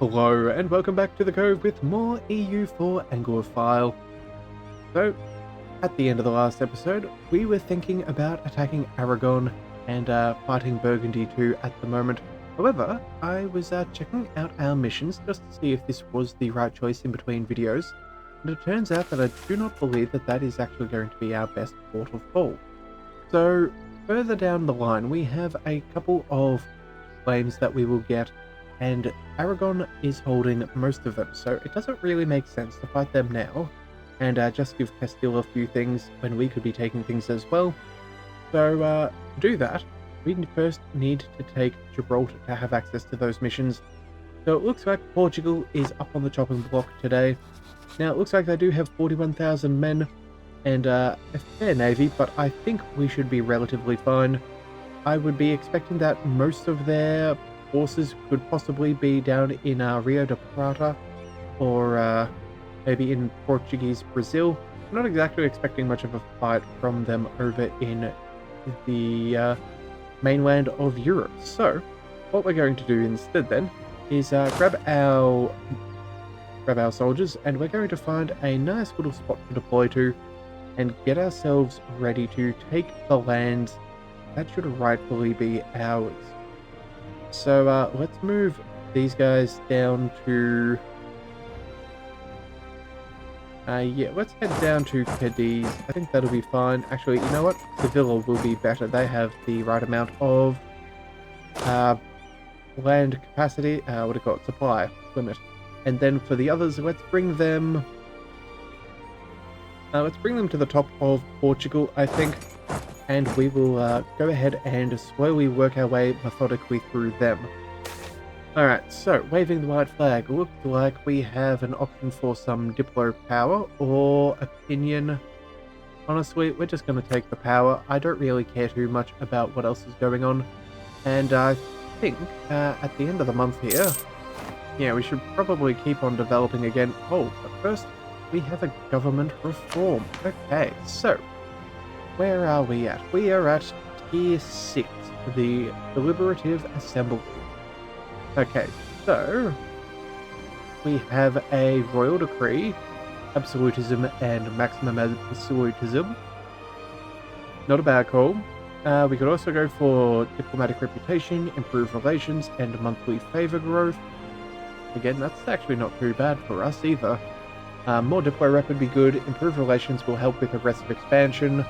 Hello and welcome back to the Cove with more EU4 Anglophile. So, at the end of the last episode, we were thinking about attacking Aragon and fighting Burgundy too at the moment. However, I was checking out our missions just to see if this was the right choice in between videos, and it turns out that I do not believe that that is actually going to be our best port of call. So, further down the line, we have a couple of claims that we will get, and Aragon is holding most of them, so it doesn't really make sense to fight them now and just give Castile a few things when we could be taking things as well. So to do that, we first need to take Gibraltar to have access to those missions. So it looks like Portugal is up on the chopping block today. Now it looks like they do have 41,000 men and a fair navy, but I think we should be relatively fine. I would be expecting that most of their forces could possibly be down in Rio de Prata or maybe in Portuguese Brazil. I'm not exactly expecting much of a fight from them over in the mainland of Europe. So what we're going to do instead then is grab our soldiers, and we're going to find a nice little spot to deploy to and get ourselves ready to take the lands that should rightfully be ours. So let's move these guys down to let's head down to Cadiz. I think that'll be fine. Actually, you know what? Sevilla will be better. They have the right amount of land capacity, what do you call it, supply limit. And then for the others, let's bring them to the top of Portugal, I think. And we will go ahead and slowly work our way methodically through them. Alright, so waving the white flag. Looks like we have an option for some Diplo power or opinion. Honestly, we're just going to take the power. I don't really care too much about what else is going on. And I think at the end of the month here, yeah, we should probably keep on developing again. Oh, but first, we have a government reform. Okay, so where are we at? We are at Tier 6, the Deliberative Assembly. Okay, so we have a Royal Decree, Absolutism and Maximum Absolutism. Not a bad call. We could also go for Diplomatic Reputation, Improved Relations, and Monthly Favor Growth. Again, that's actually not too bad for us either. More Diplo Rep would be good. Improved Relations will help with aggressive expansion.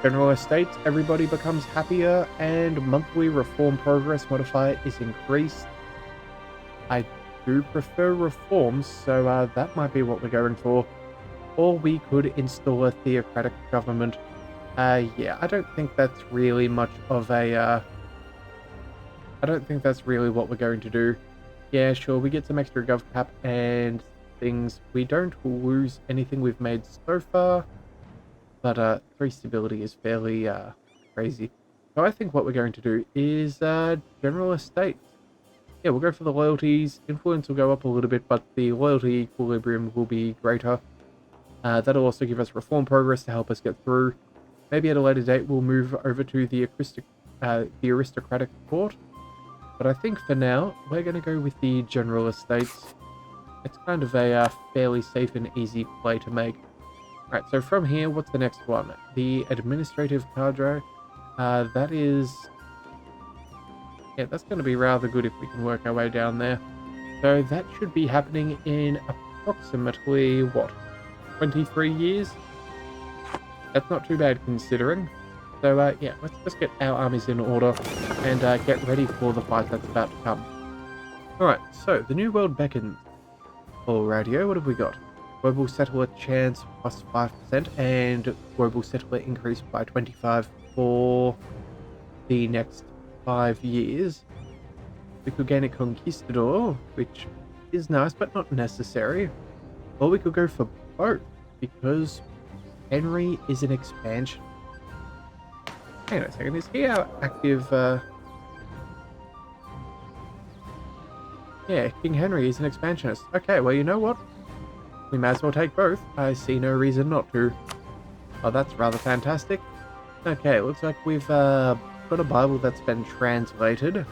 General Estates, everybody becomes happier, and monthly reform progress modifier is increased. I do prefer reforms, so that might be what we're going for. Or we could install a theocratic government. Yeah, I don't think that's really much of a, I don't think that's really what we're going to do. Yeah, sure, we get some extra gov cap and things. We don't lose anything we've made so far. But 3 stability is fairly crazy. So I think what we're going to do is general estates. Yeah, we'll go for the loyalties. Influence will go up a little bit, but the loyalty equilibrium will be greater. That'll also give us reform progress to help us get through. Maybe at a later date we'll move over to the aristocratic court. But I think for now we're going to go with the general estates. It's kind of a fairly safe and easy play to make. Right, so from here, what's the next one? The administrative cadre. That is... yeah, that's going to be rather good if we can work our way down there. So that should be happening in approximately, what, 23 years? That's not too bad considering. So, yeah, let's just get our armies in order and get ready for the fight that's about to come. Alright, so the New World beckons. For radio, what have we got? Global Settler chance plus 5% and Global Settler increase by 25 for the next 5 years. We could gain a Conquistador, which is nice but not necessary. Or we could go for both, because Henry is an expansion. Hang on a second, is he our active... yeah, King Henry is an expansionist. Okay, well, you know what? We may as well take both. I see no reason not to. Oh, that's rather fantastic. Okay, looks like we've got a Bible that's been translated.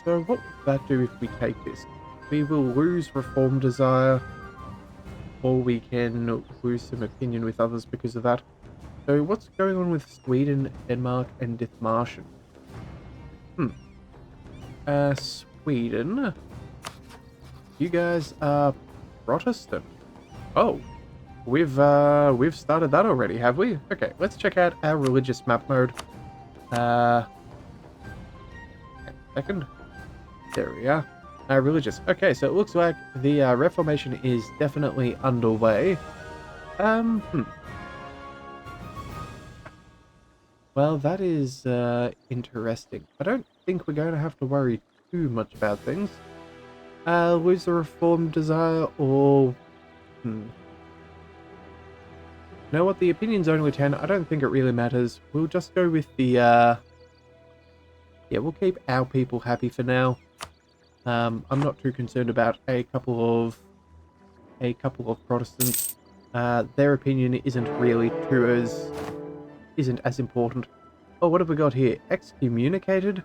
So what would that do if we take this? We will lose reform desire, or we can lose some opinion with others because of that. So what's going on with Sweden, Denmark, and Dithmarschen? Sweden. You guys are Protestant. Oh, we've started that already, have we? Okay, let's check out our religious map mode. Second. There we are. Religious. Okay, so it looks like the reformation is definitely underway. Well, that is interesting. I don't think we're going to have to worry too much about things. Lose the reform desire, or... You know what? The opinion's only 10. I don't think it really matters. We'll just go with the... Yeah, we'll keep our people happy for now. I'm not too concerned about a couple of Protestants. Their opinion isn't as important. Oh, what have we got here? Excommunicated?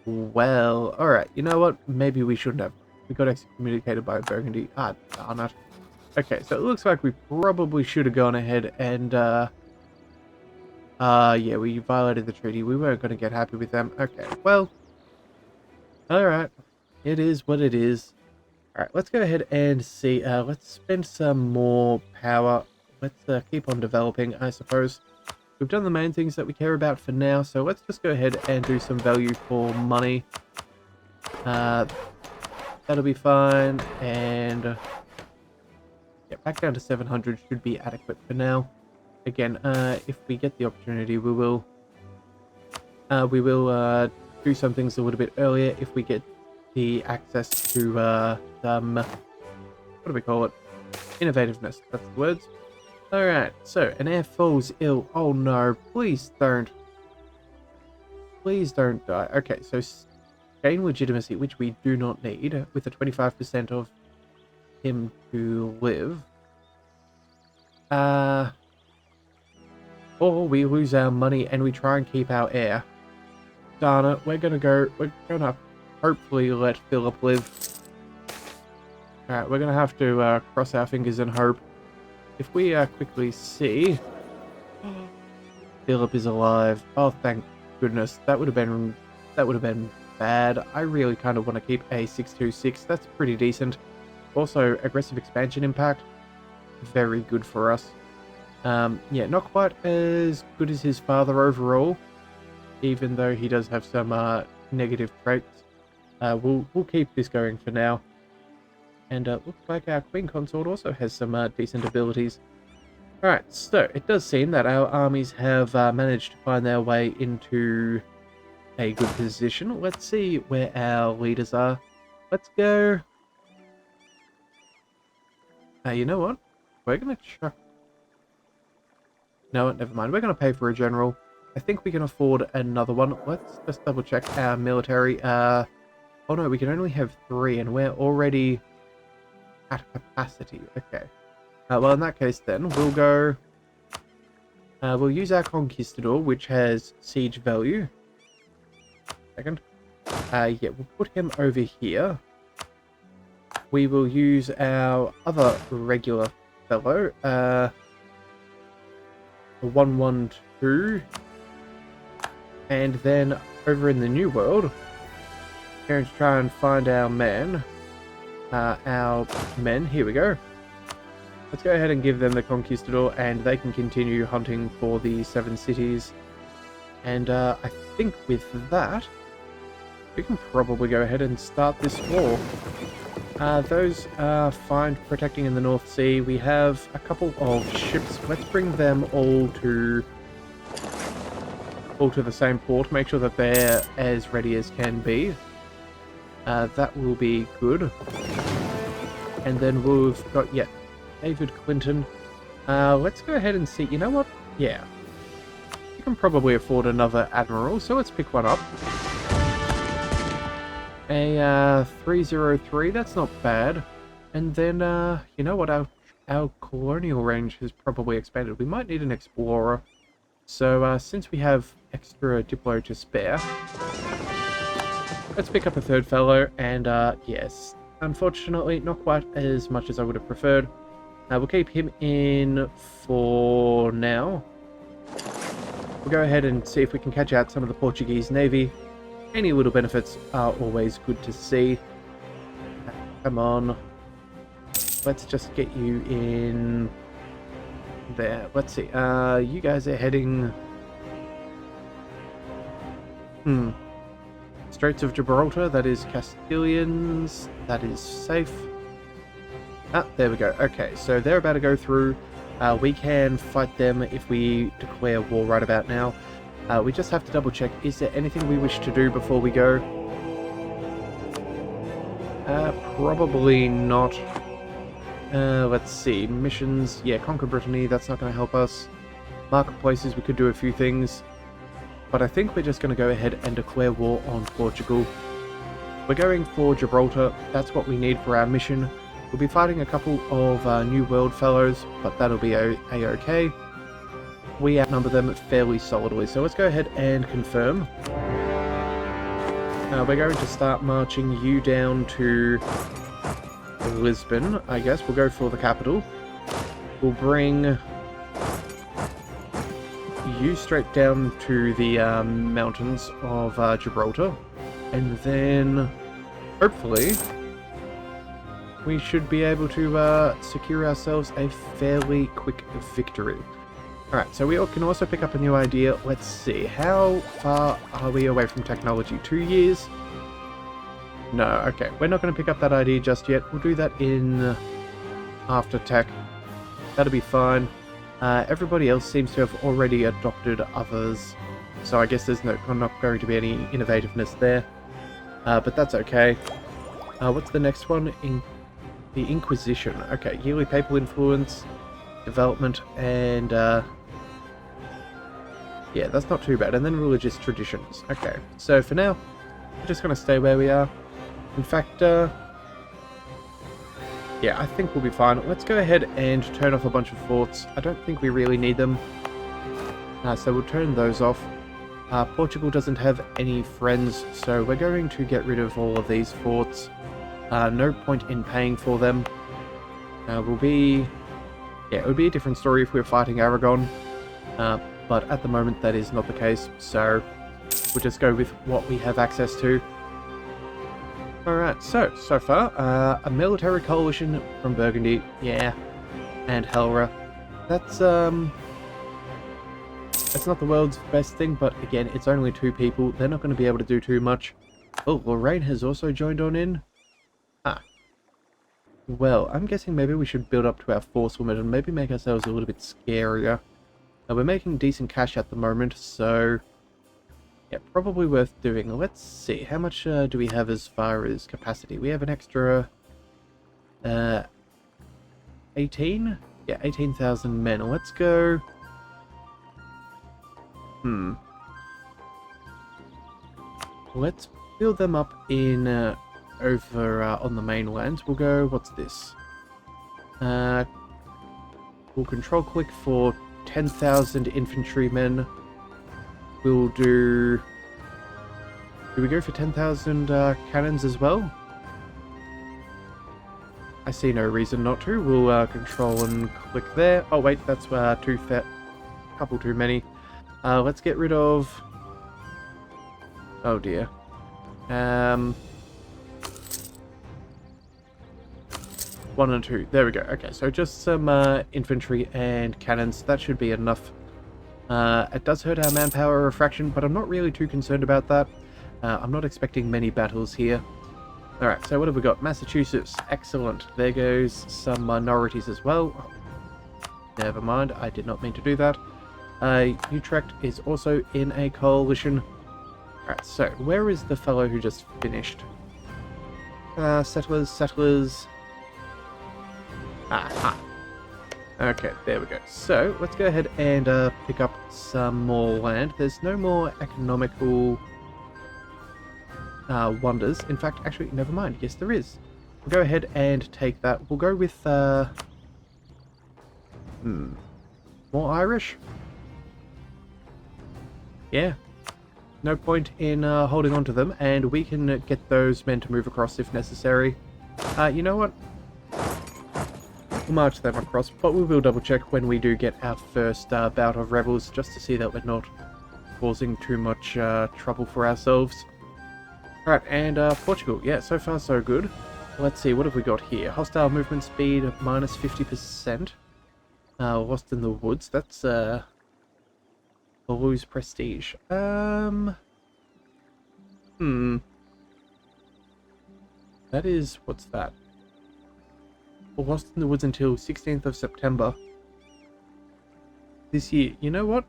Well, alright, you know what? Maybe we shouldn't have. We got excommunicated by Burgundy. Ah, darn it. Okay, so it looks like we probably should have gone ahead and, yeah, we violated the treaty. We weren't going to get happy with them. Okay, well, alright. It is what it is. Alright, let's go ahead and see. Let's spend some more power. Let's keep on developing, I suppose. We've done the main things that we care about for now, so let's just go ahead and do some value for money. That'll be fine, and yeah, back down to 700 should be adequate for now. Again, if we get the opportunity, we will do some things a little bit earlier if we get the access to some, what do we call it? Innovativeness, that's the words. Alright, so an heir falls ill. Oh no, please don't. Please don't die. Okay, so gain legitimacy, which we do not need, with a 25% of him to live. Or we lose our money and we try and keep our heir. Darn it, we're gonna hopefully let Philip live. Alright, we're gonna have to cross our fingers and hope. If we quickly see... Philip is alive. Oh, thank goodness. That would have been bad. I really kind of want to keep a 626. That's pretty decent. Also, aggressive expansion impact. Very good for us. Yeah, not quite as good as his father overall, even though he does have some negative traits. We'll keep this going for now. And looks like our Queen Consort also has some decent abilities. Alright, so it does seem that our armies have managed to find their way into a good position. Let's see where our leaders are. Let's go... you know what? We're going to chuck... No, never mind. We're going to pay for a general. I think we can afford another one. Let's just double check our military. Oh no, we can only have 3 and we're already at capacity. Okay. Well, in that case then, we'll go... we'll use our Conquistador, which has siege value. Second. Yeah, we'll put him over here. We will use our other regular fellow. 112. And then over in the New World, we're going to try and find our men. Here we go. Let's go ahead and give them the Conquistador, and they can continue hunting for the 7 cities. And I think with that, we can probably go ahead and start this war. Those are fine protecting in the North Sea. We have a couple of ships. Let's bring them all to the same port. Make sure that they're as ready as can be. That will be good. And then we've got, yeah, David Clinton. Let's go ahead and see. You know what? Yeah. You can probably afford another admiral, so let's pick one up. A 303, that's not bad. And then, you know what? Our colonial range has probably expanded. We might need an explorer. So, since we have extra Diplo to spare, let's pick up a third fellow, and yes, unfortunately, not quite as much as I would have preferred. We'll keep him in for now. We'll go ahead and see if we can catch out some of the Portuguese Navy. Any little benefits are always good to see. Come on. Let's just get you in there. Let's see. You guys are heading... Straits of Gibraltar, that is Castilians. That is safe. Ah, there we go. Okay, so they're about to go through. We can fight them if we declare war right about now. We just have to double check. Is there anything we wish to do before we go? Probably not. Let's see. Missions. Yeah, conquer Brittany. That's not going to help us. Marketplaces, we could do a few things. But I think we're just going to go ahead and declare war on Portugal. We're going for Gibraltar. That's what we need for our mission. We'll be fighting a couple of New World fellows, but that'll be a-okay. We outnumber them fairly solidly, so let's go ahead and confirm. We're going to start marching you down to Lisbon, I guess. We'll go for the capital. We'll bring you straight down to the mountains of Gibraltar, and then hopefully we should be able to secure ourselves a fairly quick victory. Alright, so we can also pick up a new idea. Let's see, how far are we away from technology? 2 years? No, okay, we're not going to pick up that idea just yet. We'll do that in after tech. That'll be fine. Everybody else seems to have already adopted others, so I guess there's not going to be any innovativeness there. But that's okay. What's the next one? The Inquisition. Okay, yearly papal influence, development, and yeah, that's not too bad. And then religious traditions. Okay, so for now, we're just going to stay where we are. In fact, yeah, I think we'll be fine. Let's go ahead and turn off a bunch of forts. I don't think we really need them. So we'll turn those off. Portugal doesn't have any friends, so we're going to get rid of all of these forts. No point in paying for them. Yeah, it would be a different story if we were fighting Aragon. But at the moment that is not the case, so we'll just go with what we have access to. Alright, so far, a military coalition from Burgundy, yeah, and Helra. That's not the world's best thing, but again, it's only 2 people. They're not going to be able to do too much. Oh, Lorraine has also joined on in. Ah. Well, I'm guessing maybe we should build up to our force limit and maybe make ourselves a little bit scarier. We're making decent cash at the moment, so yeah, probably worth doing. Let's see, how much do we have as far as capacity? We have an extra 18? Yeah, 18,000 men. Let's go... Let's build them up in over on the mainland. We'll go, what's this? We'll control click for 10,000 infantrymen. We'll do we go for 10,000 cannons as well? I see no reason not to. We'll control and click there. Oh wait, that's couple too many. Let's get rid of... Oh dear. 1 and 2. There we go. Okay, so just some infantry and cannons. That should be enough. It does hurt our manpower refraction, but I'm not really too concerned about that. I'm not expecting many battles here. Alright, so what have we got? Massachusetts. Excellent. There goes some minorities as well. Never mind, I did not mean to do that. Utrecht is also in a coalition. Alright, so where is the fellow who just finished? Settlers. Aha. Okay, there we go. So, let's go ahead and pick up some more land. There's no more economical wonders. In fact, actually, never mind. Yes, there is. We'll go ahead and take that. We'll go with, more Irish? Yeah. no point in holding on to them, and we can get those men to move across if necessary. You know what? We'll march them across, but we will double check when we do get our first bout of rebels, just to see that we're not causing too much trouble for ourselves. Alright, and Portugal. Yeah, so far so good. Let's see, what have we got here? Hostile movement speed minus 50%. Lost in the woods. That's lose prestige. That is, what's that? Lost in the woods until 16th of September this year. You know what?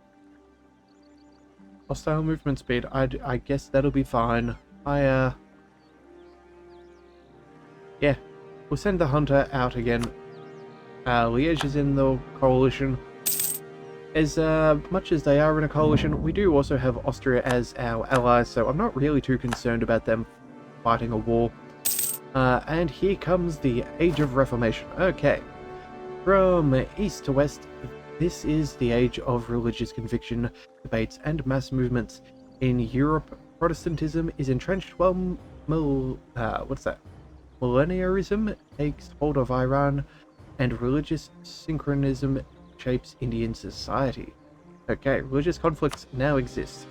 Hostile movement speed. I guess that'll be fine. Yeah, we'll send the hunter out again. Liège is in the coalition. As much as they are in a coalition, we do also have Austria as our ally, so I'm not really too concerned about them fighting a war. And here comes the Age of Reformation. Okay, from east to west, this is the age of religious conviction, debates, and mass movements. In Europe, Protestantism is entrenched while millenarianism takes hold of Iran, and religious synchronism shapes Indian society. Okay, religious conflicts now exist.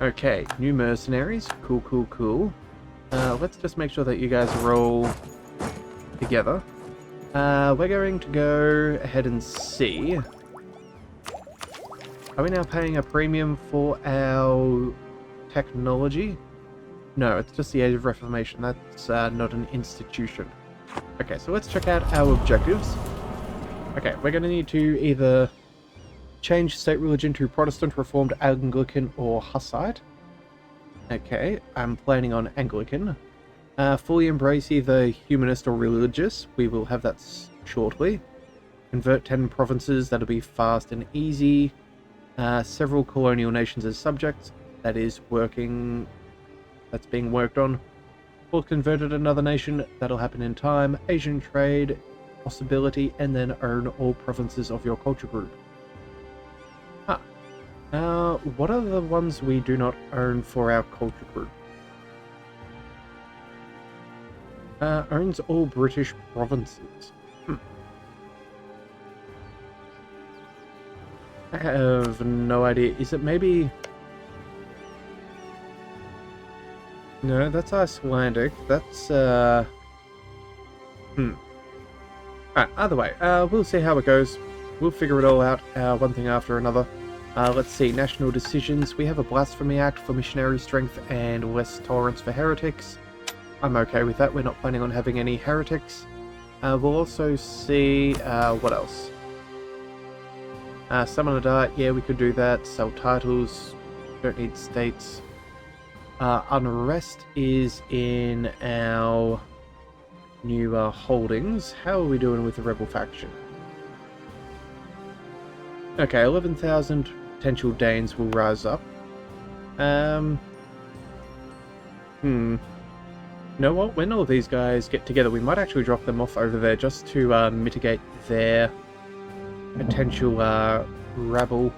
Okay, new mercenaries. Cool, cool, cool. Let's just make sure that you guys are all together. We're going to go ahead and see. Are we now paying a premium for our technology? No, it's just the Age of Reformation. That's not an institution. Okay, so let's check out our objectives. Okay, we're going to need to either change state religion to Protestant, Reformed, Anglican, or Hussite. Okay, I'm planning on Anglican. Fully embrace either humanist or religious. We will have that shortly. Convert 10 provinces. That'll be fast and easy. Several colonial nations as subjects. That is working. That's being worked on. Or converted another nation. That'll happen in time. Asian trade possibility, and then own all provinces of your culture group. What are the ones we do not own for our culture group? Owns all British provinces. I have no idea. Is it maybe... No, that's Icelandic. That's, Alright, either way, we'll see how it goes. We'll figure it all out, one thing after another. Let's see, national decisions. We have a Blasphemy Act for missionary strength and less tolerance for heretics. I'm okay with that. We're not planning on having any heretics. We'll also see, what else? Summon a diet, yeah, we could do that. Sell titles, don't need states. Unrest is in our new holdings. How are we doing with the rebel faction? Okay, 11,000 potential Danes will rise up. You know what? When all these guys get together, we might actually drop them off over there just to mitigate their potential rabble.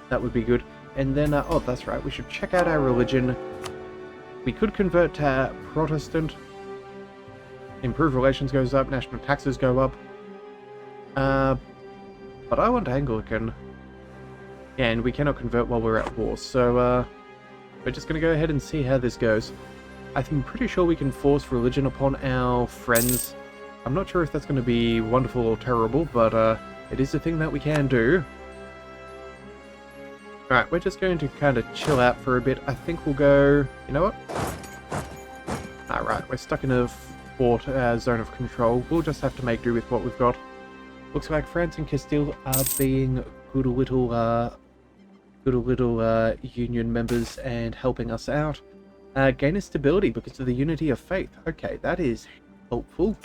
That would be good. And then, oh, that's right, we should check out our religion. We could convert to Protestant. Improved relations goes up, national taxes go up. But I want Anglican. And we cannot convert while we're at war, so we're just going to go ahead and see how this goes. I'm pretty sure we can force religion upon our friends. I'm not sure if that's going to be wonderful or terrible, but it is a thing that we can do. Alright, we're just going to kind of chill out for a bit. I think we'll go... You know what? Alright, we're stuck in a fort zone of control. We'll just have to make do with what we've got. Looks like France and Castile are being good little union members and helping us out. Gain a stability because of the unity of faith. Okay, that is helpful.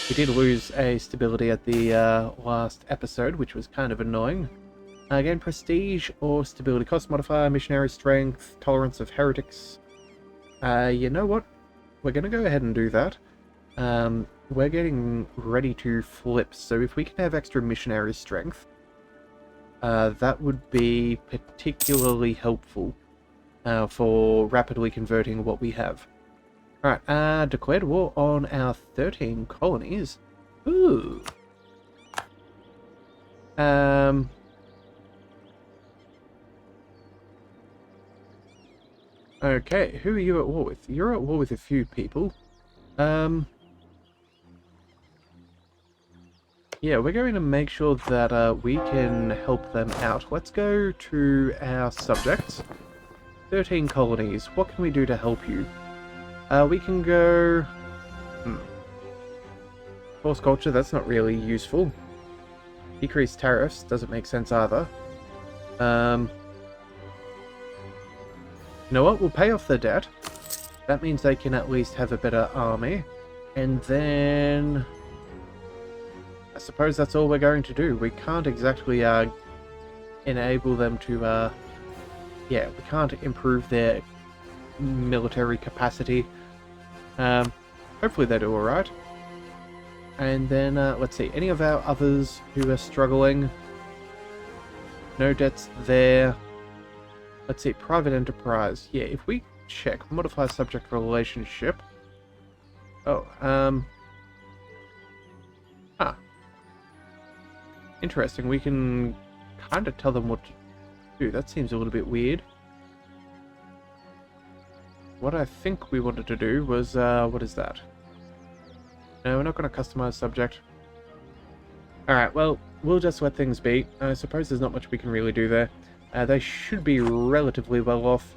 We did lose a stability at the last episode, which was kind of annoying. Gain prestige or stability. Cost modifier, missionary strength, tolerance of heretics. You know what? We're going to go ahead and do that. We're getting ready to flip, so if we can have extra missionary strength, that would be particularly helpful. for rapidly converting what we have. Alright, declared war on our 13 colonies. Ooh. Okay, who are you at war with? You're at war with a few people. Yeah, we're going to make sure that we can help them out. Let's go to our subjects. 13 colonies. What can we do to help you? We can go... Force culture, that's not really useful. Decrease tariffs, doesn't make sense either. You know what? We'll pay off the debt. That means they can at least have a better army. And then... I suppose that's all we're going to do. We can't exactly enable them to... yeah, we can't improve their military capacity. Hopefully they do alright. And then, let's see, any of our others who are struggling? No debts there. Let's see, private enterprise. Yeah, if we check, modify subject relationship. Oh, interesting, we can kind of tell them what to do. That seems a little bit weird. What I think we wanted to do was, what is that? No, we're not going to customize subject. Alright, well, we'll just let things be. I suppose there's not much we can really do there. They should be relatively well off.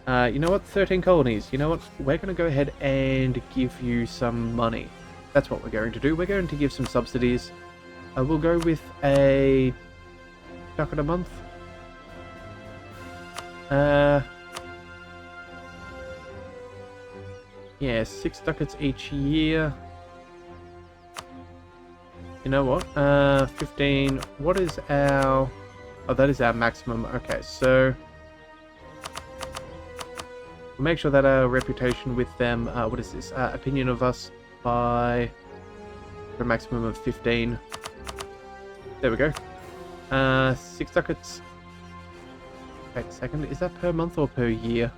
You know what? 13 colonies. You know what? We're going to go ahead and give you some money. That's what we're going to do. We're going to give some subsidies. We'll go with a ducat a month. Yeah, 6 ducats each year. You know what? 15. What is our... Oh, that is our maximum. Okay, so... we'll make sure that our reputation with them... what is this? Opinion of us by... a maximum of 15. There we go. 6 ducats. Wait a second. Is that per month or per year?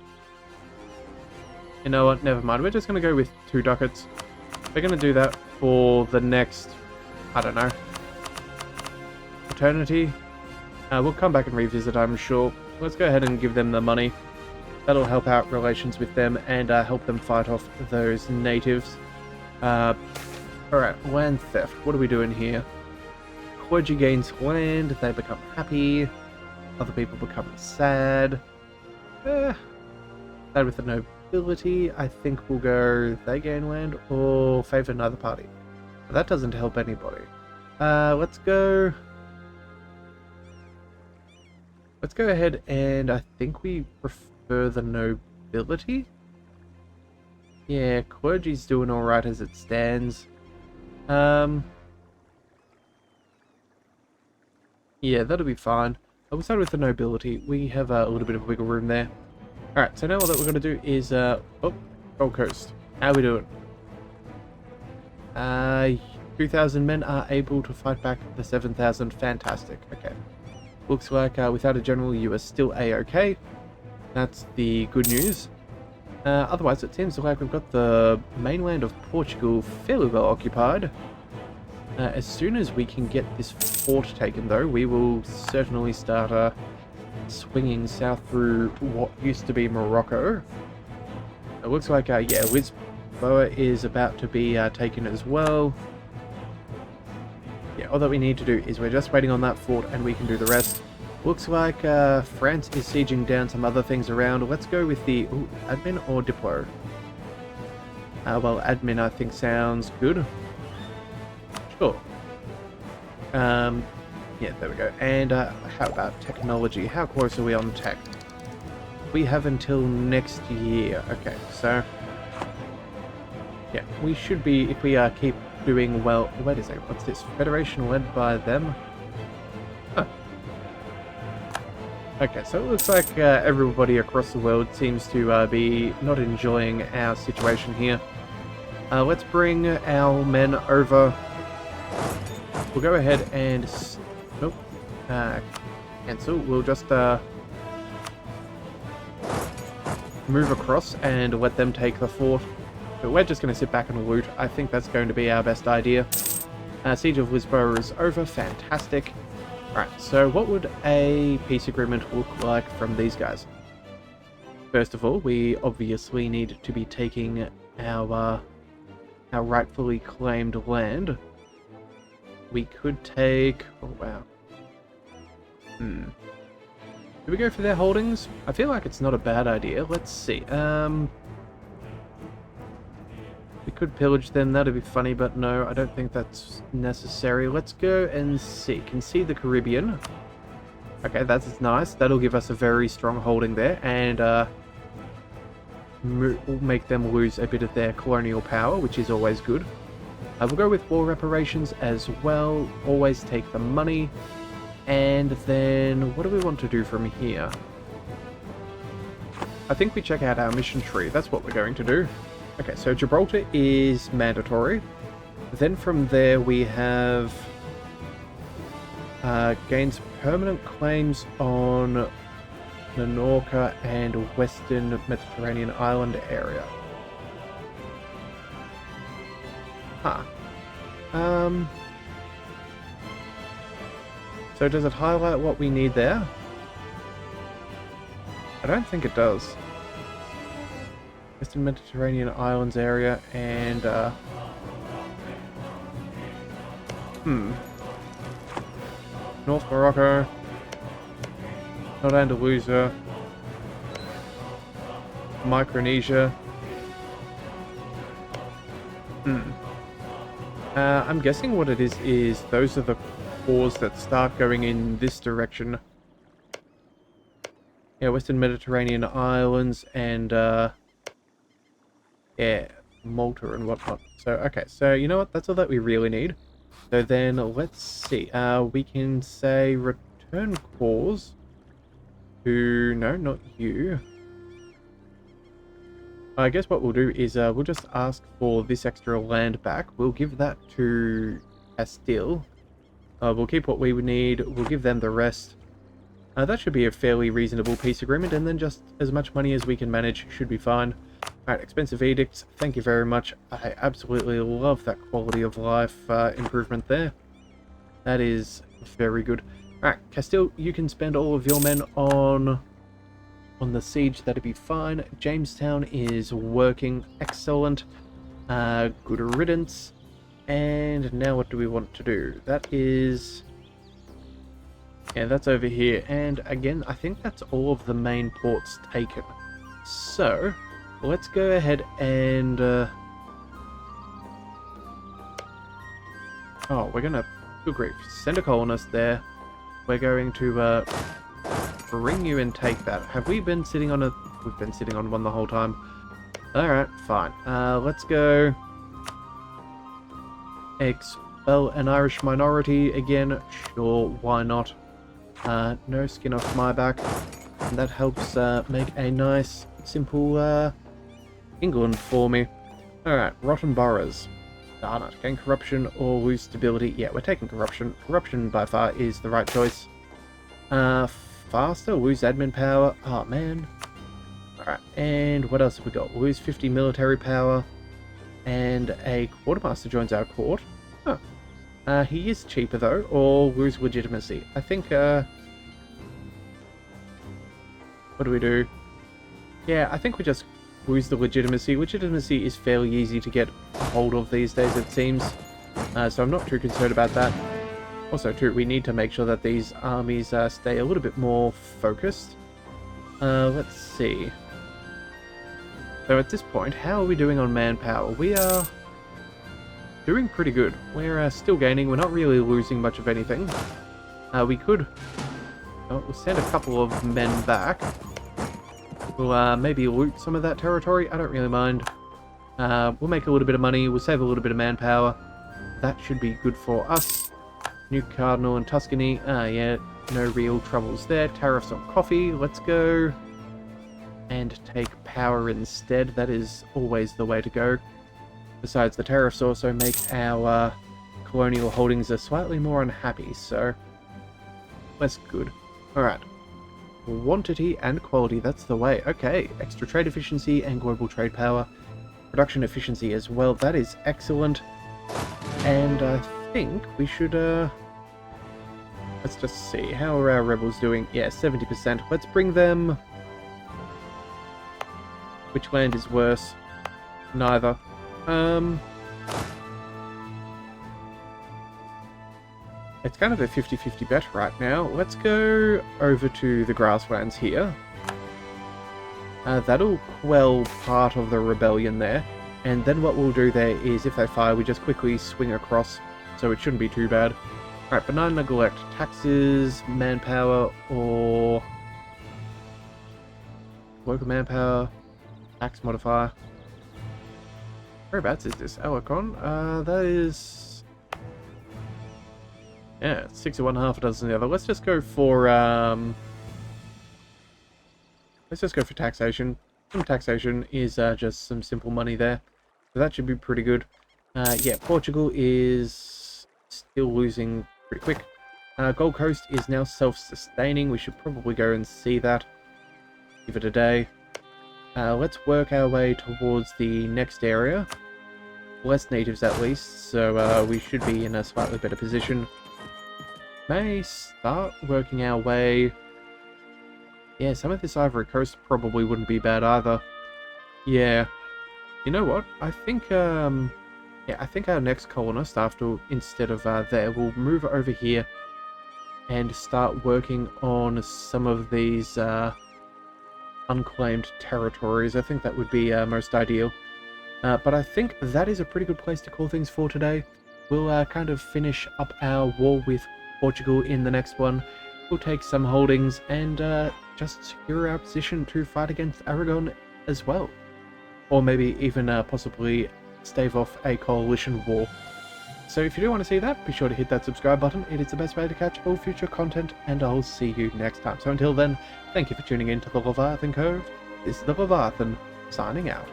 You know what? Never mind. We're just going to go with 2 ducats. We're going to do that for the next... I don't know. Eternity. We'll come back and revisit, I'm sure. Let's go ahead and give them the money. That'll help out relations with them and help them fight off those natives. Alright, land theft. What are we doing here? Clergy gains land, they become happy. Other people become sad. Sad with the nobility. I think we'll go they gain land or favor neither party. But that doesn't help anybody. Let's go ahead and I think we prefer the nobility. Yeah, clergy's doing alright as it stands. Yeah, that'll be fine. We'll start with the nobility. We have a little bit of wiggle room there. Alright, so now what we're going to do is, Gold Coast. How we doing? 2,000 men are able to fight back the 7,000. Fantastic. Okay. Looks like without a general you are still A-okay. That's the good news. Otherwise, it seems like we've got the mainland of Portugal fairly well occupied. As soon as we can get this fort taken, though, we will certainly start swinging south through what used to be Morocco. It looks like, yeah, Lisboa is about to be taken as well. Yeah, all that we need to do is we're just waiting on that fort and we can do the rest. Looks like France is sieging down some other things around. Let's go with the admin or Diplo. Well, admin I think sounds good. Sure. Yeah, there we go. And how about technology? How close are we on tech? We have until next year. Okay, so yeah, we should be, if we keep doing well. Wait a second, what's this? Federation led by them? Huh. Okay, so it looks like everybody across the world seems to be not enjoying our situation here. Let's bring our men over. We'll go ahead and... Nope. Cancel. We'll just... move across and let them take the fort. But we're just going to sit back and loot. I think that's going to be our best idea. Siege of Lisboa is over. Fantastic. Alright, so what would a peace agreement look like from these guys? First of all, we obviously need to be taking our rightfully claimed land. We could take... Oh, wow. Do we go for their holdings? I feel like it's not a bad idea. Let's see. We could pillage them. That'd be funny, but no, I don't think that's necessary. Let's go and see. Concede the Caribbean. Okay, that's nice. That'll give us a very strong holding there, and will make them lose a bit of their colonial power, which is always good. We'll go with war reparations as well. Always take the money. And then, what do we want to do from here? I think we check out our mission tree. That's what we're going to do. Okay, so Gibraltar is mandatory. Then from there we have gains permanent claims on Minorca and Western Mediterranean island area. Huh. So does it highlight what we need there? I don't think it does. Western Mediterranean islands area and North Morocco, North Andalusia, Micronesia. I'm guessing what it is those are the cores that start going in this direction. Yeah, Western Mediterranean islands and yeah, Malta and whatnot. So okay, so you know what? That's all that we really need. So then let's see. We can say return cores to no, not you. I guess what we'll do is we'll just ask for this extra land back. We'll give that to Castile. We'll keep what we would need. We'll give them the rest. That should be a fairly reasonable peace agreement, and then just as much money as we can manage should be fine. Alright, expensive edicts. Thank you very much. I absolutely love that quality of life improvement there. That is very good. Alright, Castile, you can spend all of your men on the siege. That'd be fine. Jamestown is working. Excellent. Good riddance. And now what do we want to do? That is... yeah, that's over here. And again, I think that's all of the main ports taken. So, let's go ahead and... oh, we're gonna... good grief. Send a colonist there. We're going to bring you and take that. Have we been sitting on a... we've been sitting on one the whole time. Alright, fine. Let's go... expel an Irish minority again. Sure, why not? No skin off my back. And that helps make a nice, simple England for me. Alright, rotten boroughs. Darn it. Gain corruption or lose stability. Yeah, we're taking corruption. Corruption by far is the right choice. Faster, lose admin power. Oh man. Alright, and what else have we got? Lose 50 military power. And a quartermaster joins our court. Oh. He is cheaper though, or lose legitimacy. I think, what do we do? Yeah, I think we just lose the legitimacy. Legitimacy is fairly easy to get a hold of these days, it seems. So I'm not too concerned about that. Also, too, we need to make sure that these armies stay a little bit more focused. Let's see. So at this point, how are we doing on manpower? We are doing pretty good. We're still gaining. We're not really losing much of anything. We could... we'll send a couple of men back. We'll maybe loot some of that territory. I don't really mind. We'll make a little bit of money. We'll save a little bit of manpower. That should be good for us. New Cardinal and Tuscany. Yeah, no real troubles there. Tariffs on coffee. Let's go. And take power instead. That is always the way to go. Besides, the tariffs also make our colonial holdings slightly more unhappy, so that's good. Alright. Quantity and quality, that's the way. Okay, extra trade efficiency and global trade power. Production efficiency as well, that is excellent. And I think we should, let's just see, how are our rebels doing? Yeah, 70%. Let's bring them... Which land is worse? Neither. It's kind of a 50-50 bet right now. Let's go over to the grasslands here. That'll quell part of the rebellion there. And then what we'll do there is, if they fire, we just quickly swing across. So it shouldn't be too bad. Alright, benign neglect. Taxes, manpower, or... local manpower, tax modifier. Whereabouts is this? Alarcon? That is... yeah, 6 of one, half a dozen the other. Let's just go for, let's just go for taxation. Some taxation is just some simple money there. So that should be pretty good. Yeah, Portugal is still losing pretty quick. Gold Coast is now self-sustaining. We should probably go and see that. Give it a day. Let's work our way towards the next area. Less natives at least, so we should be in a slightly better position. May start working our way... yeah, some of this Ivory Coast probably wouldn't be bad either. Yeah. You know what? I think, yeah, I think our next colonist, after, instead of there, will move over here and start working on some of these unclaimed territories. I think that would be most ideal. But I think that is a pretty good place to call things for today. We'll kind of finish up our war with Portugal in the next one. We'll take some holdings and just secure our position to fight against Aragon as well. Or maybe even possibly stave off a coalition war. So if you do want to see that, be sure to hit that subscribe button. It is the best way to catch all future content, and I'll see you next time. So until then, thank you for tuning in to the Leviathan Cove. This is the Leviathan, signing out.